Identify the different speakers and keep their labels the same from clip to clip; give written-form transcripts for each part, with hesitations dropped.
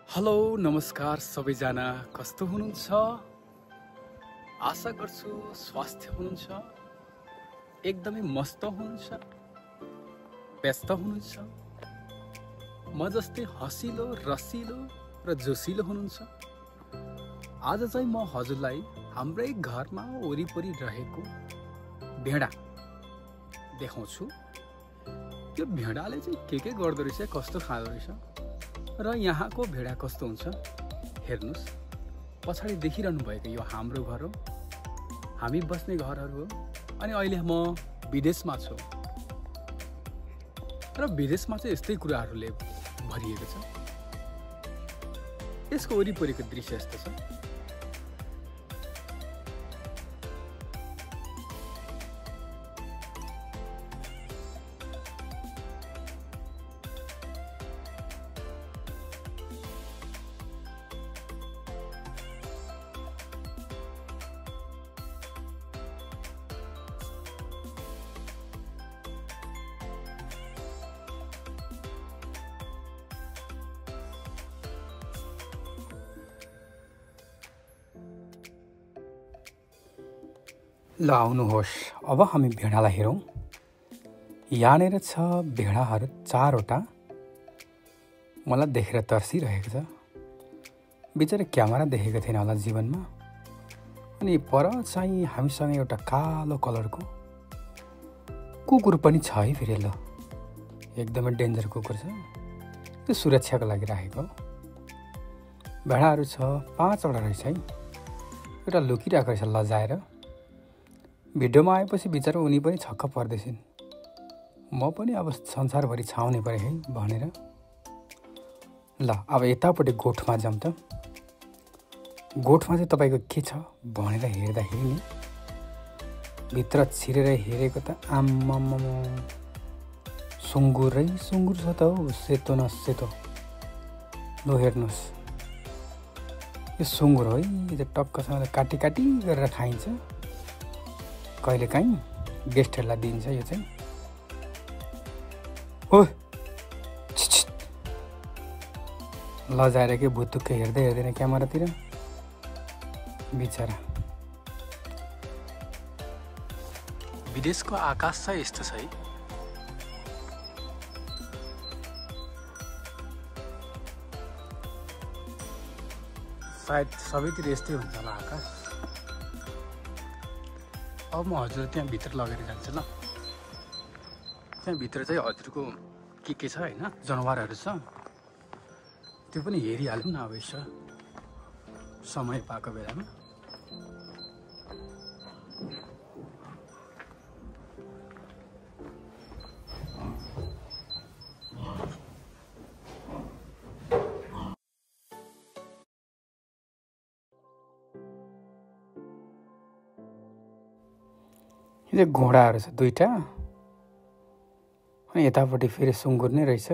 Speaker 1: hello नमस्कार सबैजना कस्तो हुनुहुन्छ आशा गर्छु स्वास्थ्य हुनुहुन्छ एकदमै मस्त हुनुहुन्छ व्यस्त हुनुहुन्छ म जस्तै हँसिलो रसिलो र जोसिलो हुनुहुन्छ आज चाहिँ म हजुरलाई हाम्रै घरमा वरिपरि रहेको भेडा देखाउँछु त्यो भेडाले चाहिँ के गर्दो रहेछ कस्तो खाँदो रहेछ र यहाँको भेडा कस्तो हुन्छ हेर्नुस् पछाडि देखिरहनु भएको यो हाम्रो घर हो हामी बस्ने घरहरू हो अनि अहिले म विदेशमा छु र विदेशमा चाहिँ यस्तै कुराहरूले भरिएको छ यसको वरिपरिको दृश्य यस्तो छ ल आउनुहोस् अब हामी भेडालाई हेरौँ यहाँनिर छ भेडाहरू चारवटा मलाई देखेर तर्सिरहेको छ बिचरा क्यामेरा देखेको थिएन होला जीवनमा अनि पर चाहिँ हामीसँग एउटा कालो कलरको कुकुर पनि छ है फेरि ल एकदमै डेन्जर कुकुर छ त्यो सुरक्षाको लागि राखेको भेडाहरू छ 5वटा रहेछ है एउटा लुकिरहेको रहेछ लजाएर भिडियोमा आएपछि बिचरा उनी पनि छक्क पर्दैछन् म पनि अब संसारभरि छाउने परे है भनेर ल अब यतापट्टि गोठमा जाउँ त गोठमा चाहिँ तपाईँको के छ भनेर हेर्दाखेरि नि भित्र छिरेर हेरेको त आम्माम सुँगुरै सुँगुर छ त हौ सेतो न सेतो लो हेर्नुहोस् यो सुँगुर हो है यो टक्कसँग काटी काटी गरेर खाइन्छ कहिलेकाहीँ गेस्टहरूलाई दिन्छ यो चाहिँ हो लजाएर के भुतुक्कै हेर्दै हेर्दैन क्यामेरातिर बिचरा विदेशको आकाश चाहिँ यस्तो छ है सायद सबैतिर यस्तै हुन्छ होला आकाश अब म हजुर त्यहाँ भित्र लगेर जान्छु ल त्यहाँ भित्र चाहिँ हजुरको के छ हैन जनावरहरू छ त्यो पनि हेरिहालौँ न अब यसो समय पाएको बेलामा यो घोडाहरू छ दुईटा अनि यतापट्टि फेरि सुँगुर नै रहेछ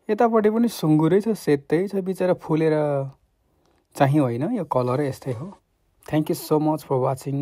Speaker 1: यतापट्टि पनि सुँगुरै छ सेतै छ बिचरा फुलेर चाहिँ होइन यो कलरै यस्तै हो thank you so much for watching